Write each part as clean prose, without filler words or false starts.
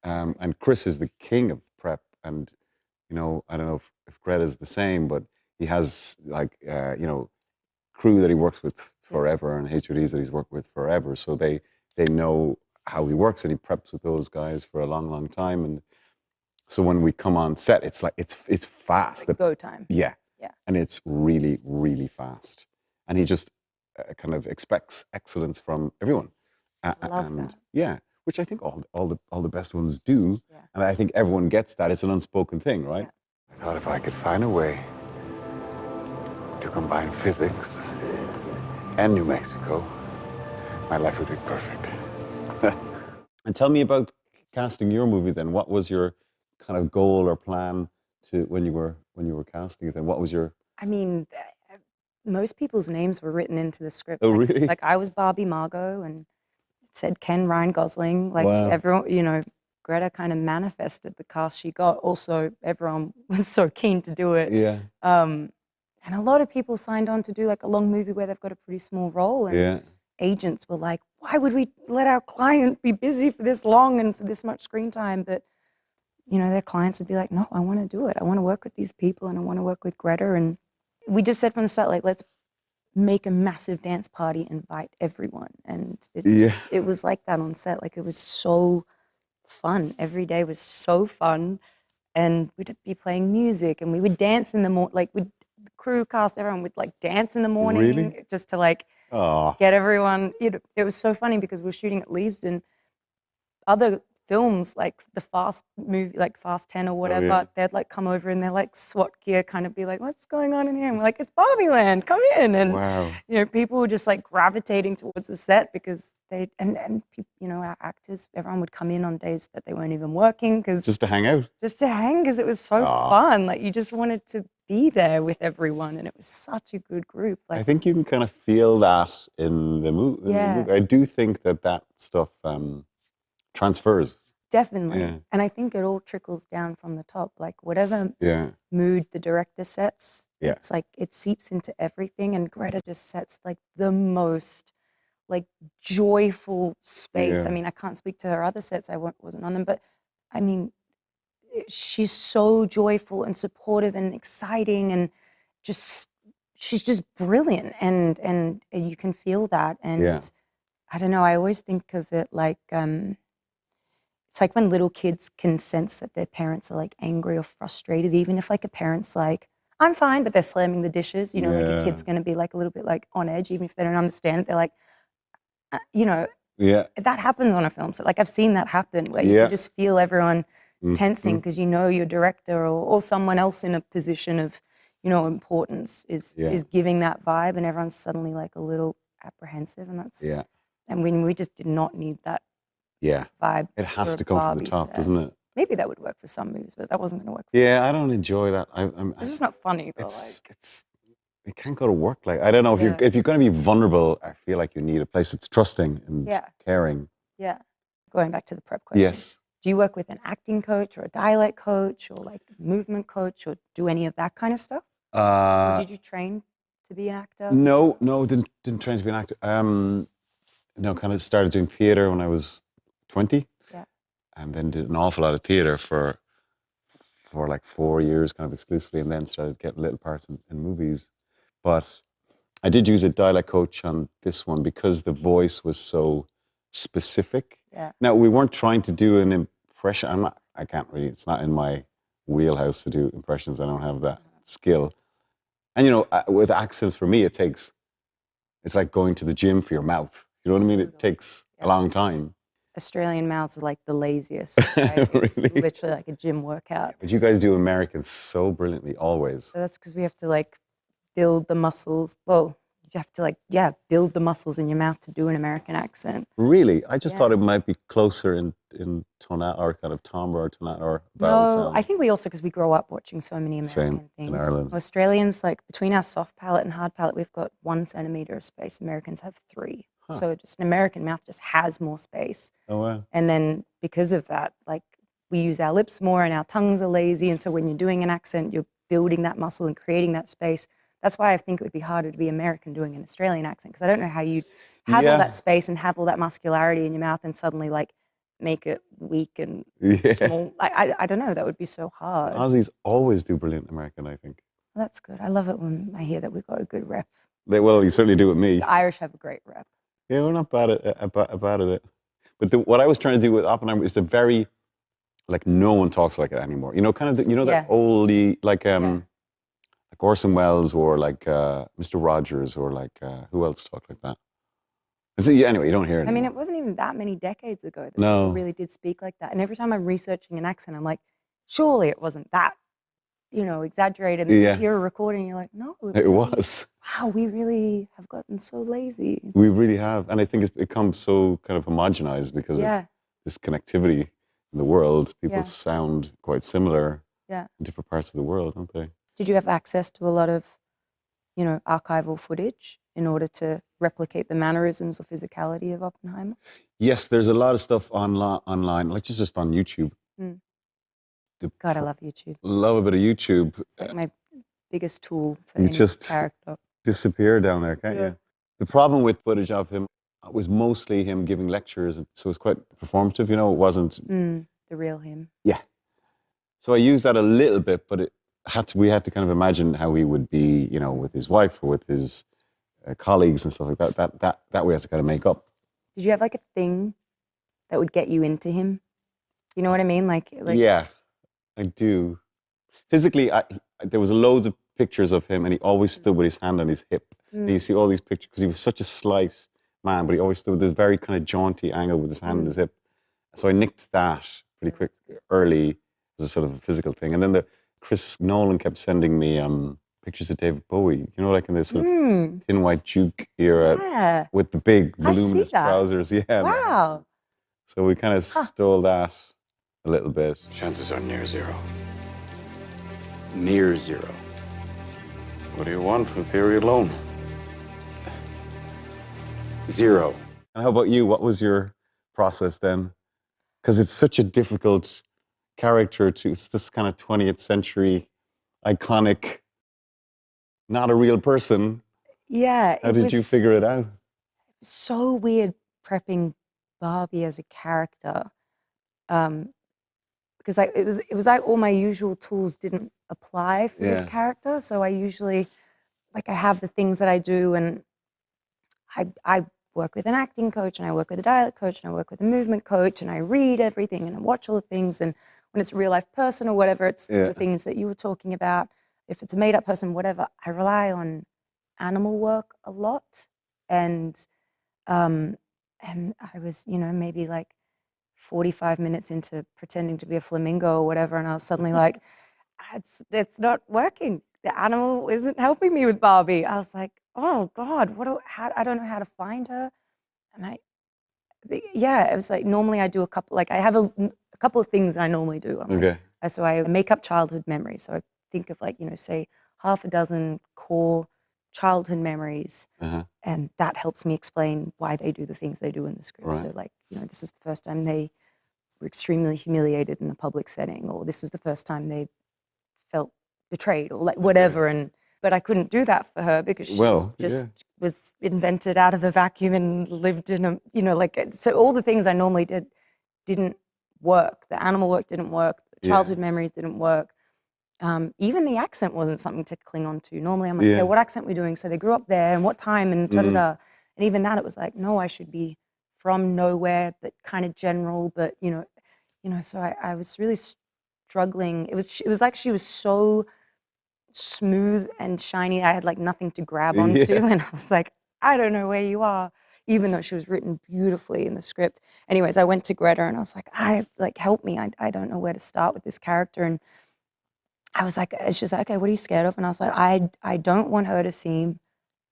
And Chris is the king of prep. And, you know, I don't know if Greta's the same, but he has like, you know, crew that he works with forever and HODs that he's worked with forever. So they know how he works, and he preps with those guys for a long, long time. And so when we come on set, it's like, it's fast. It's like go time. Yeah. Yeah. And it's really, really fast. And he just kind of expects excellence from everyone. I love that. Yeah, which I think all the best ones do. Yeah. And I think everyone gets that. It's an unspoken thing, right? Yeah. I thought if I could find a way to combine physics and New Mexico, my life would be perfect. And tell me about casting your movie then. What was your kind of goal or plan to when you were casting it? And what was your? I mean, most people's names were written into the script. Oh, like, really? Like I was Barbie Margot, and it said Ken Ryan Gosling. Like Wow. everyone, you know, Greta kind of manifested the cast she got. Also, everyone was so keen to do it. Yeah. And a lot of people signed on to do like a long movie where they've got a pretty small role. And Yeah. agents were like, why would we let our client be busy for this long and for this much screen time? But, you know, their clients would be like, no, I want to do it. I want to work with these people and I want to work with Greta. And we just said from the start, like, let's make a massive dance party, invite everyone. And it was like that on set. Like, it was so fun. Every day was so fun. And we'd be playing music and we would dance in the morning. Like, the crew cast, everyone would like dance in the morning. Really? Just to like get everyone. It was so funny because we were shooting at Leavesden. Other films like the Fast movie, like Fast 10 or whatever, they'd like come over and they're like SWAT gear kind of be like, what's going on in here? And we're like, it's Barbie Land, come in. And you know, people were just like gravitating towards the set because they and you know, our actors, everyone would come in on days that they weren't even working because just to hang out. Just to hang because it was so fun. Like you just wanted to be there with everyone, and it was such a good group. Like I think you can kind of feel that in the movie. I do think that stuff transfers. Definitely. Yeah. And I think it all trickles down from the top. Like whatever mood the director sets, it's like it seeps into everything. And Greta just sets like the most like joyful space. I mean, I can't speak to her other sets. I wasn't on them, but I mean, she's so joyful and supportive and exciting, and just she's just brilliant. And you can feel that. And I don't know. I always think of it like. It's like when little kids can sense that their parents are like angry or frustrated, even if like a parent's like, I'm fine, but they're slamming the dishes, you know, like a kid's going to be like a little bit like on edge, even if they don't understand it. They're like, you know, that happens on a film set. Like I've seen that happen where you can just feel everyone tensing because you know your director or someone else in a position of, you know, importance is giving that vibe, and everyone's suddenly like a little apprehensive, and that's, and we just did not need that. Vibe. It has to come from the top, doesn't it? Maybe that would work for some movies, but that wasn't going to work. I don't enjoy that. It's just not funny. Though, it can't go to work. Like I don't know if you're going to be vulnerable. I feel like you need a place that's trusting and caring. Yeah. Going back to the prep question. Yes. Do you work with an acting coach or a dialect coach or like movement coach or do any of that kind of stuff? Or did you train to be an actor? No, didn't train to be an actor. No, kind of started doing theater when I was 20, and then did an awful lot of theater for like 4 years, kind of exclusively, and then started getting little parts in movies. But I did use a dialect coach on this one because the voice was so specific. Now we weren't trying to do an impression. I can't really. It's not in my wheelhouse to do impressions. I don't have that skill. And you know, with accents, for me, it's like going to the gym for your mouth. You know what I mean? It takes a long time. Australian mouths are like the laziest. Right? It's literally like a gym workout. But you guys do Americans so brilliantly always. So that's because we have to like build the muscles. Well, you have to like, build the muscles in your mouth to do an American accent. Really? I just thought it might be closer in tonality or kind of timbre or tonality or vowel sound. I think we also, because we grow up watching so many American things. In Ireland. Australians, like between our soft palate and hard palate, we've got 1 centimeter of space. Americans have 3. So just an American mouth just has more space. Oh, wow. And then because of that, like we use our lips more and our tongues are lazy. And so when you're doing an accent, you're building that muscle and creating that space. That's why I think it would be harder to be American doing an Australian accent, because I don't know how you'd have all that space and have all that muscularity in your mouth and suddenly like make it weak and Yeah. small. I don't know. That would be so hard. Aussies always do brilliant American, I think. Well, that's good. I love it when I hear that we've got a good rep. Well, you certainly do with me. The Irish have a great rep. Yeah, we're not bad at it. But what I was trying to do with Oppenheimer is the very, like, no one talks like it anymore. You know, kind of, that oldie, like Orson Welles or like Mr. Rogers or like, who else talked like that? Anyway, you don't hear it anymore. I mean, it wasn't even that many decades ago that people really did speak like that. And every time I'm researching an accent, I'm like, surely it wasn't that, exaggerated. And you hear a recording, you're like, no. It was. Wow, we really have gotten so lazy. We really have. And I think it's become so kind of homogenized because of this connectivity in the world. People sound quite similar in different parts of the world, don't they? Did you have access to a lot of, archival footage in order to replicate the mannerisms or physicality of Oppenheimer? Yes, there's a lot of stuff online, like just on YouTube. Mm. God, I love YouTube. Love a bit of YouTube. It's like my biggest tool for any character. Disappear down there, can't you? The problem with footage of him was mostly him giving lectures, so it's quite performative, it wasn't... the real him. Yeah. So I used that a little bit, but we had to kind of imagine how he would be, with his wife or with his colleagues and stuff like that. That we had to kind of make up. Did you have like a thing that would get you into him? You know what I mean? Like yeah, I do. Physically, there was loads of pictures of him, and he always stood with his hand on his hip. And you see all these pictures because he was such a slight man, but he always stood with this very kind of jaunty angle with his hand on his hip. So I nicked that pretty quick early as a sort of a physical thing. And then Chris Nolan kept sending me pictures of David Bowie, like in this sort of thin white juke era with the big voluminous trousers. Yeah. Wow. So we kind of stole that a little bit. Chances are near zero. Near zero. What do you want from theory alone? Zero. And how about you? What was your process then? Because it's such a difficult character it's this kind of 20th century iconic, not a real person. Yeah. How did you figure it out? So weird prepping Barbie as a character. Because it was like all my usual tools didn't apply for this character. So I usually, I have the things that I do, and I work with an acting coach, and I work with a dialect coach, and I work with a movement coach, and I read everything, and I watch all the things. And when it's a real life person or whatever, it's the things that you were talking about. If it's a made up person, whatever, I rely on animal work a lot. And I was, maybe 45 minutes into pretending to be a flamingo or whatever, and I was suddenly like, it's not working. The animal isn't helping me with Barbie. I was like, oh God, I don't know how to find her. And it was like, normally I do a couple, I have a couple of things I normally do. So I make up childhood memories. So I think of say half a dozen core childhood memories, and that helps me explain why they do the things they do in the script. Right. So this is the first time they were extremely humiliated in a public setting, or this is the first time they felt betrayed, or whatever. But I couldn't do that for her because she was invented out of a vacuum and lived in a, so all the things I normally did didn't work. The animal work didn't work. The childhood memories didn't work. Even the accent wasn't something to cling on to. Normally I'm like, okay, what accent are we doing? So they grew up there, and what time, and da-da-da. And even that, it was like, no, I should be from nowhere, but kind of general, but so I was really struggling. It was like she was so smooth and shiny. I had nothing to grab onto, and I was like, I don't know where you are, even though she was written beautifully in the script. Anyways, I went to Greta and I was like, help me. I don't know where to start with this character. And I was like, she was like, okay, what are you scared of? And I was like, I don't want her to seem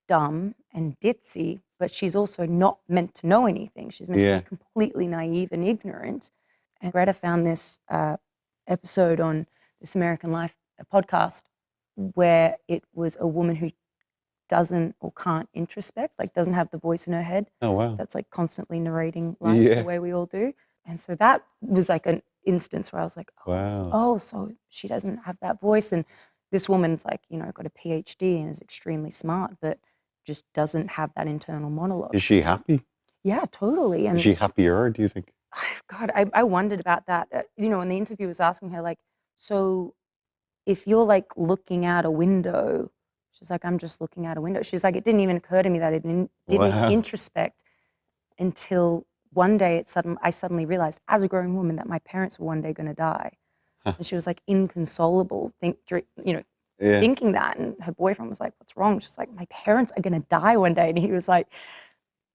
dumb and ditzy, but she's also not meant to know anything. She's meant to be completely naive and ignorant. And Greta found this episode on This American Life, a podcast, where it was a woman who doesn't or can't introspect, doesn't have the voice in her head. Oh, wow. That's constantly narrating life the way we all do. And so that was an instance where I was like, oh, so she doesn't have that voice. And this woman's got a PhD and is extremely smart, but just doesn't have that internal monologue. Is she happy? Yeah, totally. And is she happier, do you think? God, I wondered about that. You know, when the interviewer was asking her, like, so if you're like looking out a window, she's like, I'm just looking out a window. She's like, it didn't even occur to me that I didn't Wow. introspect until one day I suddenly realized as a grown woman that my parents were one day going to die. And she was like inconsolable, thinking that. And her boyfriend was like, what's wrong? She's like, my parents are going to die one day. And he was like,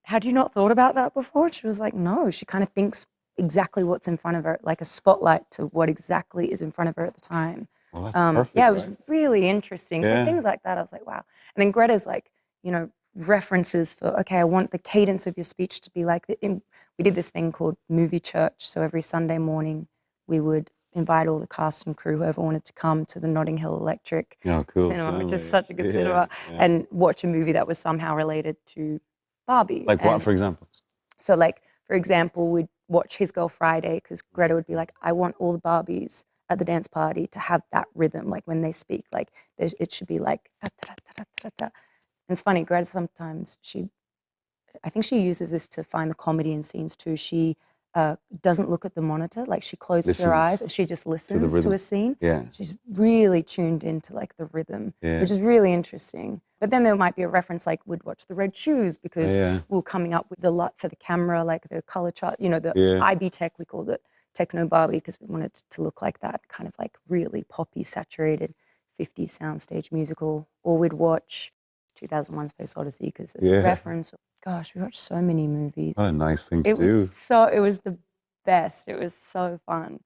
had you not thought about that before? She was like, no. She kind of thinks exactly what's in front of her, like a spotlight to what exactly is in front of her at the time. Well, that's perfect. Yeah, it was really interesting. Yeah. So things like that, I was like, wow. And then Greta's like, you know, references for, okay, I want the cadence of your speech to be like, we did this thing called movie church. So every Sunday morning we would invite all the cast and crew, whoever wanted to come to the Notting Hill Electric Cinema, which is such a good cinema, and watch a movie that was somehow related to Barbie. Like what, for example? So like, for example, we'd watch His Girl Friday because Greta would be like, I want all the Barbies at the dance party to have that rhythm, like when they speak, like it should be like da, da, da, da, da, da. And it's funny, Greta sometimes I think she uses this to find the comedy in scenes too. She doesn't look at the monitor, like she closes her eyes and she just listens to a scene. Yeah. She's really tuned into like the rhythm, Yeah. which is really interesting. But then there might be a reference like we'd watch The Red Shoes because we were coming up with the LUT for the camera, like the color chart, you know, the IB Tech, we called it Techno Barbie because we wanted to look like that, kind of like really poppy, saturated 50s soundstage musical. Or we'd watch 2001 Space Odyssey because there's a reference. Gosh, we watched so many movies. What a nice thing to do. It was the best. It was so fun.